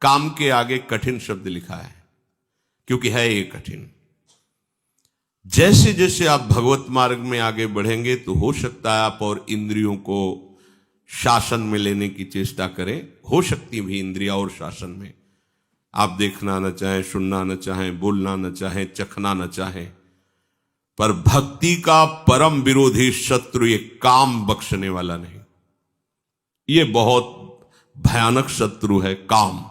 काम के आगे कठिन शब्द लिखा है, क्योंकि है ये कठिन। जैसे जैसे आप भगवत मार्ग में आगे बढ़ेंगे तो हो सकता है आप और इंद्रियों को शासन में लेने की चेष्टा करें। हो सकती भी इंद्रिया और शासन में, आप देखना न चाहें, सुनना न चाहें, बोलना न चाहें, चखना न चाहें, पर भक्ति का परम विरोधी शत्रु ये काम बख्शने वाला नहीं। ये बहुत भयानक शत्रु है काम,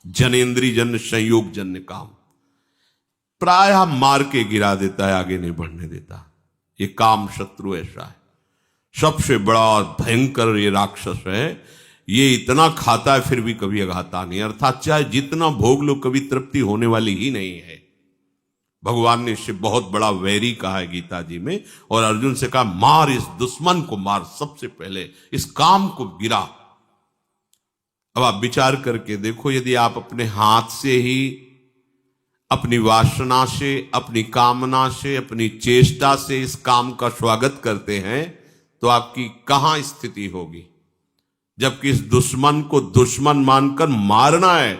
जनेन्द्रीय जन्य संयोग जन्य काम। प्रायः मार के गिरा देता है, आगे नहीं बढ़ने देता। ये काम शत्रु ऐसा है, सबसे बड़ा भयंकर ये राक्षस है। ये इतना खाता है फिर भी कभी अघाता नहीं, अर्थात चाहे जितना भोग लो कभी तृप्ति होने वाली ही नहीं है। भगवान ने इससे बहुत बड़ा वैरी कहा है गीता जी में, और अर्जुन से कहा मार इस दुश्मन को, मार सबसे पहले इस काम को गिरा। अब आप विचार करके देखो, यदि आप अपने हाथ से ही अपनी वासना से, अपनी कामना से, अपनी चेष्टा से इस काम का स्वागत करते हैं तो आपकी कहां स्थिति होगी। जबकि इस दुश्मन को दुश्मन मानकर मारना है।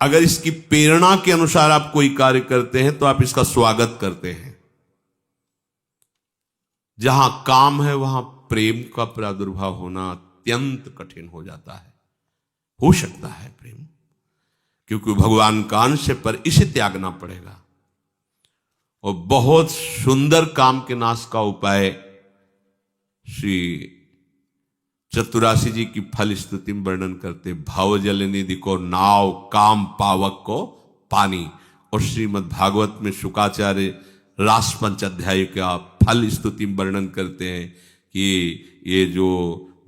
अगर इसकी प्रेरणा के अनुसार आप कोई कार्य करते हैं तो आप इसका स्वागत करते हैं। जहां काम है वहां प्रेम का प्रादुर्भाव होना अत्यंत कठिन हो जाता है। हो सकता है प्रेम, क्योंकि भगवान का अंश है, पर इसे त्यागना पड़ेगा। और बहुत सुंदर काम के नाश का उपाय श्री चतुरासी जी की फल स्तुति में वर्णन करते, भाव जल निधि को नाव, काम पावक को पानी। और श्रीमद् भागवत में शुकाचार्य रास पंचाध्याय का फल स्तुति में वर्णन करते हैं कि ये जो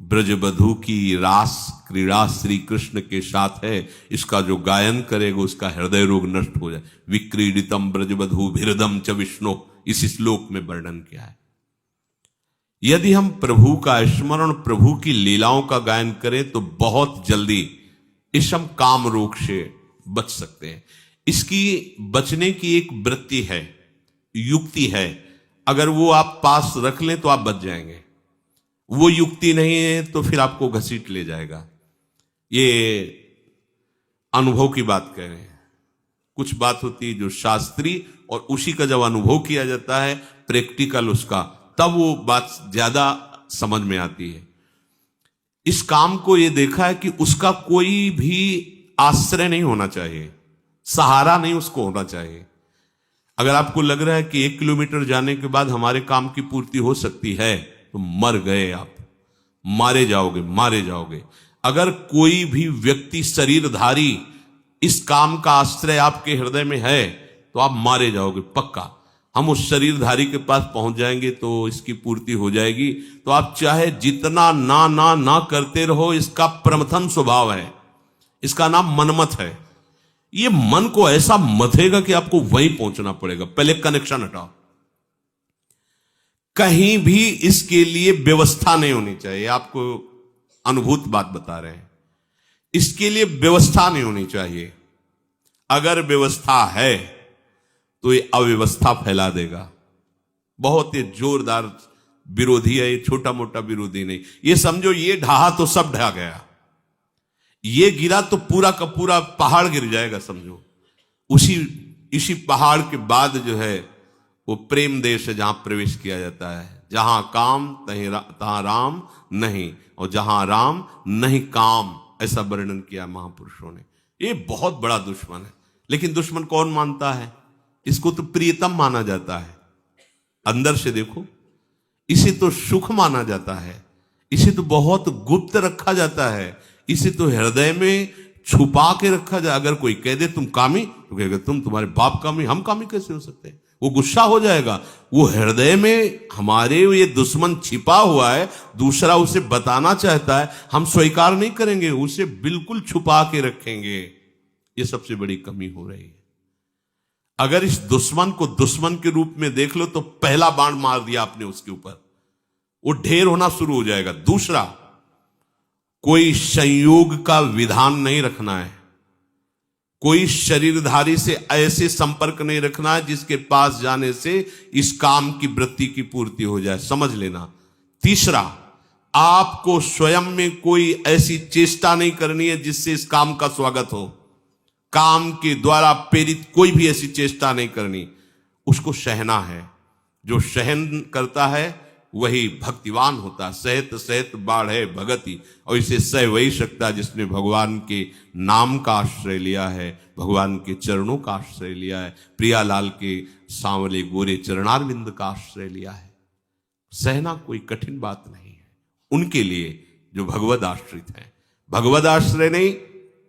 ब्रजबधू की रास क्रीड़ा श्री कृष्ण के साथ है, इसका जो गायन करेगा उसका हृदय रोग नष्ट हो जाए। विक्रीडितम ब्रजबधू भिरदम च विष्णु, इस श्लोक में वर्णन किया है। यदि हम प्रभु का स्मरण, प्रभु की लीलाओं का गायन करें तो बहुत जल्दी इस हम काम रोग से बच सकते हैं। इसकी बचने की एक वृत्ति है, युक्ति है। अगर वो आप पास रख लें तो आप बच जाएंगे। वो युक्ति नहीं है तो फिर आपको घसीट ले जाएगा। ये अनुभव की बात कह रहे हैं। कुछ बात होती है जो शास्त्रीय, और उसी का जब अनुभव किया जाता है प्रैक्टिकल उसका, तब वो बात ज्यादा समझ में आती है। इस काम को ये देखा है कि उसका कोई भी आश्रय नहीं होना चाहिए, सहारा नहीं उसको होना चाहिए। अगर आपको लग रहा है कि 1 किलोमीटर जाने के बाद हमारे काम की पूर्ति हो सकती है तो मर गए आप, मारे जाओगे, मारे जाओगे। अगर कोई भी व्यक्ति शरीरधारी इस काम का आश्रय आपके हृदय में है तो आप मारे जाओगे पक्का। हम उस शरीरधारी के पास पहुंच जाएंगे तो इसकी पूर्ति हो जाएगी। तो आप चाहे जितना ना ना ना करते रहो, इसका प्रमथन स्वभाव है, इसका नाम मनमत है। ये मन को ऐसा मथेगा कि आपको वहीं पहुंचना पड़ेगा। पहले कनेक्शन हटाओ। कहीं भी इसके लिए व्यवस्था नहीं होनी चाहिए। आपको अनुभूत बात बता रहे हैं, इसके लिए व्यवस्था नहीं होनी चाहिए। अगर व्यवस्था है तो ये अव्यवस्था फैला देगा। बहुत ही जोरदार विरोधी है ये, छोटा मोटा विरोधी नहीं। ये समझो ये ढहा तो सब ढह गया, ये गिरा तो पूरा का पूरा पहाड़ गिर जाएगा समझो। इसी पहाड़ के बाद जो है वो प्रेम देश है जहां प्रवेश किया जाता है। जहां काम तहां राम नहीं, और जहां राम नहीं काम, ऐसा वर्णन किया महापुरुषों ने। ये बहुत बड़ा दुश्मन है, लेकिन दुश्मन कौन मानता है? इसको तो प्रियतम माना जाता है। अंदर से देखो, इसे तो सुख माना जाता है, इसे तो बहुत गुप्त रखा जाता है, इसे तो हृदय में छुपा के रखा जाए। अगर कोई कह दे तुम कामी, तो कहेगा तुम्हारे बाप कामी, हम कामी कैसे हो सकते हैं? वो गुस्सा हो जाएगा। वो हृदय में हमारे ये दुश्मन छिपा हुआ है, दूसरा उसे बताना चाहता है, हम स्वीकार नहीं करेंगे, उसे बिल्कुल छुपा के रखेंगे। ये सबसे बड़ी कमी हो रही है। अगर इस दुश्मन को दुश्मन के रूप में देख लो तो पहला बाण मार दिया आपने उसके ऊपर, वो ढेर होना शुरू हो जाएगा। दूसरा, कोई संयोग का विधान नहीं रखना है, कोई शरीरधारी से ऐसे संपर्क नहीं रखना है जिसके पास जाने से इस काम की वृत्ति की पूर्ति हो जाए, समझ लेना। तीसरा, आपको स्वयं में कोई ऐसी चेष्टा नहीं करनी है जिससे इस काम का स्वागत हो। काम के द्वारा प्रेरित कोई भी ऐसी चेष्टा नहीं करनी, उसको सहना है। जो सहन करता है वही भक्तिवान होता है। सहत सहत बाढ़े भगति, और इसे सह वही सकता है जिसने भगवान के नाम का आश्रय लिया है, भगवान के चरणों का आश्रय लिया है, प्रियालाल के सांवले गोरे चरणारविंद का आश्रय लिया है। सहना कोई कठिन बात नहीं है उनके लिए जो भगवद आश्रित हैं। भगवद आश्रय नहीं,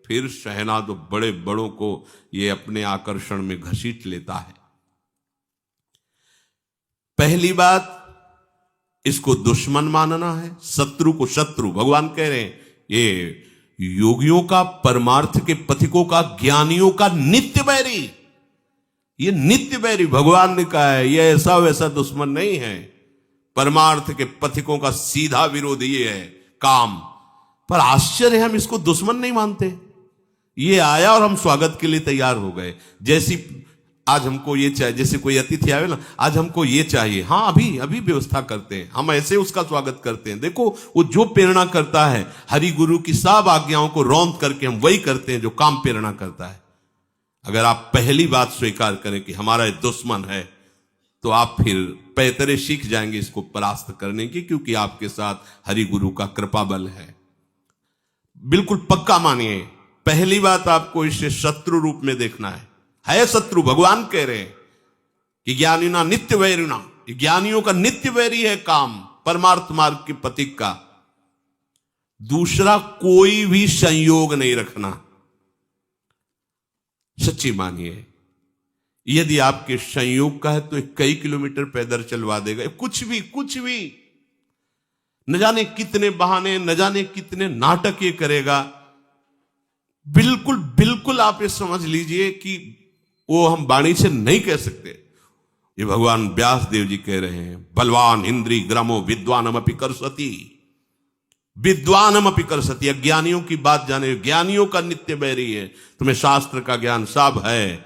फिर सहना तो बड़े बड़ों को ये अपने आकर्षण में घसीट लेता है। पहली बात, इसको दुश्मन मानना है, शत्रु को शत्रु। भगवान कह रहे हैं ये योगियों का, परमार्थ के पथिकों का, ज्ञानियों का नित्य बैरी, ये नित्य बैरी भगवान ने कहा है। ये ऐसा वैसा दुश्मन नहीं है। परमार्थ के पथिकों का सीधा विरोधी ये है काम। पर आश्चर्य, हम इसको दुश्मन नहीं मानते। ये आया और हम स्वागत के लिए तैयार हो गए। जैसी आज हमको ये चाहिए, जैसे कोई अतिथि आवे ना, आज हमको ये चाहिए, हाँ अभी अभी व्यवस्था करते हैं, हम ऐसे उसका स्वागत करते हैं। देखो वो जो प्रेरणा करता है, हरि गुरु की सब आज्ञाओं को रौंद करके हम वही करते हैं जो काम प्रेरणा करता है। अगर आप पहली बात स्वीकार करें कि हमारा ये दुश्मन है, तो आप फिर पैतरे सीख जाएंगे इसको परास्त करने की, क्योंकि आपके साथ हरि गुरु का कृपा बल है। बिल्कुल पक्का मानिए, पहली बात आपको इसे शत्रु रूप में देखना है शत्रु। भगवान कह रहे हैं कि ज्ञानिना नित्य वैरिना, ज्ञानियों का नित्य वैरी है काम, परमार्थ मार्ग के पथिक का। दूसरा, कोई भी संयोग नहीं रखना। सच्ची मानिए, यदि आपके संयोग का है तो कई किलोमीटर पैदल चलवा देगा। कुछ भी न जाने कितने बहाने, न जाने कितने नाटक ये करेगा। बिल्कुल आप ये समझ लीजिए कि वो हम वाणी से नहीं कह सकते। ये भगवान व्यास देव जी कह रहे हैं, बलवान इंद्री ग्रामो विद्वानमपि करसति, विद्वानमपि करसति। अज्ञानियों की बात जाने, ज्ञानियों का नित्य बैरी है। तुम्हें शास्त्र का ज्ञान सब है,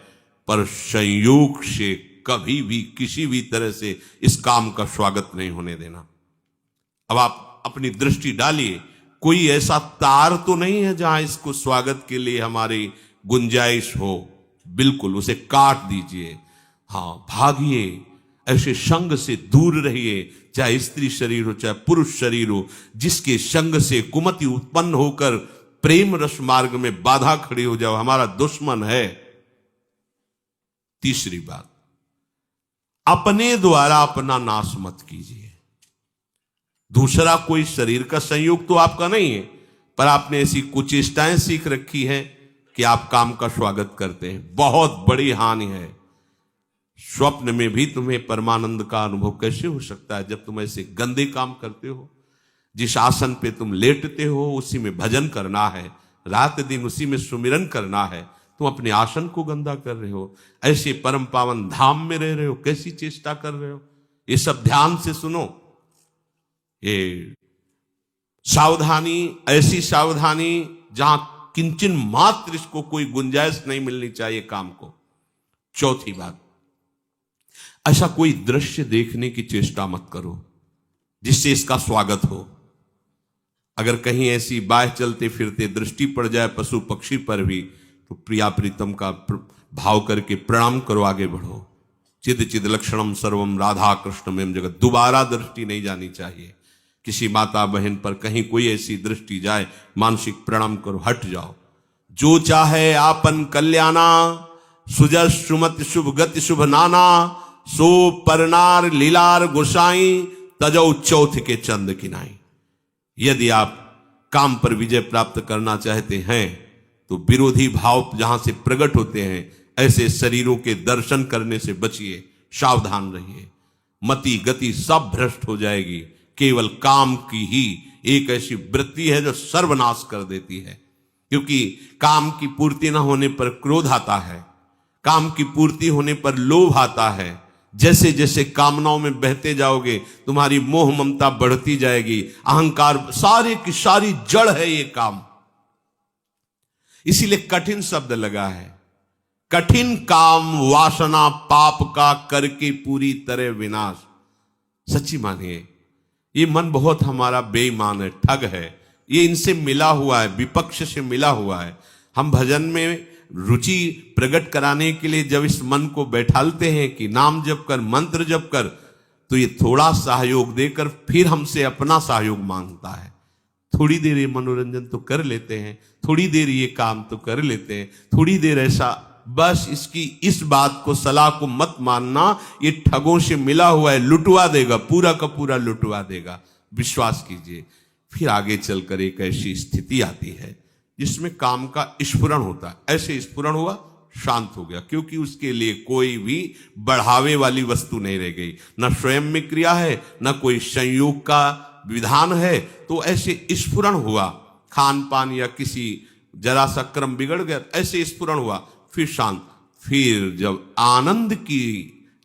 पर संयोग से कभी भी किसी भी तरह से इस काम का स्वागत नहीं होने देना। अब आप अपनी दृष्टि डालिए, कोई ऐसा तार तो नहीं है जहां इसको स्वागत के लिए हमारी गुंजाइश हो। बिल्कुल उसे काट दीजिए। हाँ, भागिए, ऐसे संग से दूर रहिए, चाहे स्त्री शरीर हो चाहे पुरुष शरीर हो, जिसके संग से कुमति उत्पन्न होकर प्रेम रस मार्ग में बाधा खड़ी हो जाओ, हमारा दुश्मन है। तीसरी बात, अपने द्वारा अपना नाश मत कीजिए। दूसरा कोई शरीर का संयोग तो आपका नहीं है, पर आपने ऐसी कुचेष्टाएं सीख रखी है कि आप काम का स्वागत करते हैं। बहुत बड़ी हानि है। स्वप्न में भी तुम्हें परमानंद का अनुभव कैसे हो सकता है जब तुम ऐसे गंदे काम करते हो। जिस आसन पे तुम लेटते हो उसी में भजन करना है, रात दिन उसी में सुमिरन करना है, तुम अपने आसन को गंदा कर रहे हो। ऐसे परम पावन धाम में रह रहे हो, कैसी चेष्टा कर रहे हो। ये सब ध्यान से सुनो। ये सावधानी, ऐसी सावधानी जहां किंचन मात्र इसको कोई गुंजाइश नहीं मिलनी चाहिए काम को। चौथी बात, ऐसा कोई दृश्य देखने की चेष्टा मत करो जिससे इसका स्वागत हो। अगर कहीं ऐसी बाह चलते फिरते दृष्टि पड़ जाए पशु पक्षी पर भी, तो प्रिया प्रीतम का भाव करके प्रणाम करो, आगे बढ़ो। चिद चिद लक्षणम सर्वम राधा कृष्ण में जगत। दोबारा दृष्टि नहीं जानी चाहिए। किसी माता बहन पर कहीं कोई ऐसी दृष्टि जाए, मानसिक प्रणाम करो, हट जाओ। जो चाहे आपन कल्याणा, सुजस सुमति शुभ गति शुभ नाना, सो परनार लीलार गोसाई, तजौ चौथ के चंद किनाई। यदि आप काम पर विजय प्राप्त करना चाहते हैं तो विरोधी भाव जहां से प्रकट होते हैं, ऐसे शरीरों के दर्शन करने से बचिए, सावधान रहिए। मति गति सब भ्रष्ट हो जाएगी। केवल काम की ही एक ऐसी वृत्ति है जो सर्वनाश कर देती है। क्योंकि काम की पूर्ति न होने पर क्रोध आता है, काम की पूर्ति होने पर लोभ आता है। जैसे जैसे कामनाओं में बहते जाओगे तुम्हारी मोह ममता बढ़ती जाएगी, अहंकार, सारे की सारी जड़ है ये काम। इसीलिए कठिन शब्द लगा है। कठिन काम वासना पाप का करके पूरी तरह विनाश। सच्ची मानिए, ये मन बहुत हमारा बेईमान है, ठग है, ये इनसे मिला हुआ है, विपक्ष से मिला हुआ है। हम भजन में रुचि प्रकट कराने के लिए जब इस मन को बैठालते हैं कि नाम जप कर, मंत्र जप कर, तो ये थोड़ा सहयोग देकर फिर हमसे अपना सहयोग मांगता है। थोड़ी देर ये मनोरंजन तो कर लेते हैं, थोड़ी देर ये काम तो कर लेते हैं, थोड़ी देर ऐसा, बस इसकी इस बात को, सलाह को मत मानना, ये ठगों से मिला हुआ है, लुटवा देगा, पूरा का पूरा लुटवा देगा, विश्वास कीजिए। फिर आगे चलकर एक ऐसी स्थिति आती है जिसमें काम का स्फुरण होता है। ऐसे स्फुरण हुआ, शांत हो गया, क्योंकि उसके लिए कोई भी बढ़ावे वाली वस्तु नहीं रह गई, न स्वयं में क्रिया है, न कोई संयोग का विधान है। तो ऐसे स्फुरण हुआ, खान पान या किसी जरा सा क्रम बिगड़ गया, ऐसे स्फुरण हुआ, फिर शांत। फिर जब आनंद की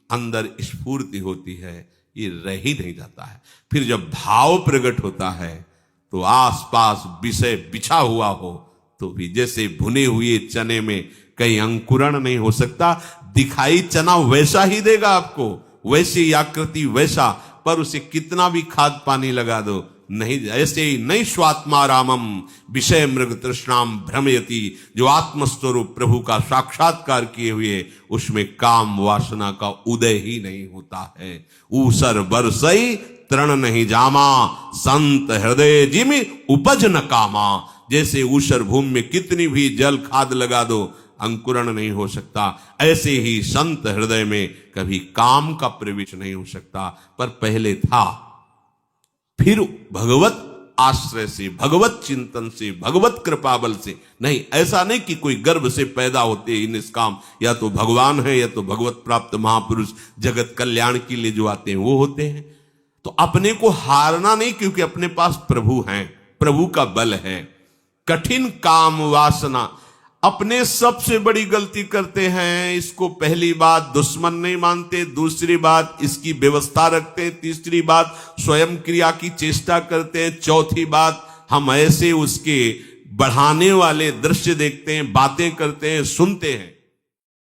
अंदर स्फूर्ति होती है, ये रह ही नहीं जाता है। फिर जब भाव प्रकट होता है तो आसपास विषय बिछा हुआ हो तो भी जैसे भुने हुए चने में कहीं अंकुरण नहीं हो सकता, दिखाई चना वैसा ही देगा आपको, वैसी आकृति वैसा, पर उसे कितना भी खाद पानी लगा दो नहीं, ऐसे ही नहीं। स्वात्मारामम विषय मृग तृष्णाम भ्रमयति, जो आत्मस्वरूप प्रभु का साक्षात्कार किए हुए उसमें काम वासना का उदय ही नहीं होता है। ऊसर बरसई तृण नहीं जामा, संत हृदय जिमि उपज न कामा। जैसे ऊसर भूमि में कितनी भी जल खाद लगा दो अंकुरण नहीं हो सकता, ऐसे ही संत हृदय में कभी काम का प्रवेश नहीं हो सकता। पर पहले था, फिर भगवत आश्रय से, भगवत चिंतन से, भगवत कृपा बल से नहीं। ऐसा नहीं कि कोई गर्भ से पैदा होते ही निष्काम, या तो भगवान है या तो भगवत प्राप्त महापुरुष जगत कल्याण के लिए जो आते हैं वो होते हैं। तो अपने को हारना नहीं, क्योंकि अपने पास प्रभु हैं, प्रभु का बल है। कठिन काम वासना अपने सबसे बड़ी गलती करते हैं। इसको पहली बात दुश्मन नहीं मानते, दूसरी बात इसकी व्यवस्था रखते हैं, तीसरी बात स्वयं क्रिया की चेष्टा करते हैं, चौथी बात हम ऐसे उसके बढ़ाने वाले दृश्य देखते हैं, बातें करते हैं, सुनते हैं।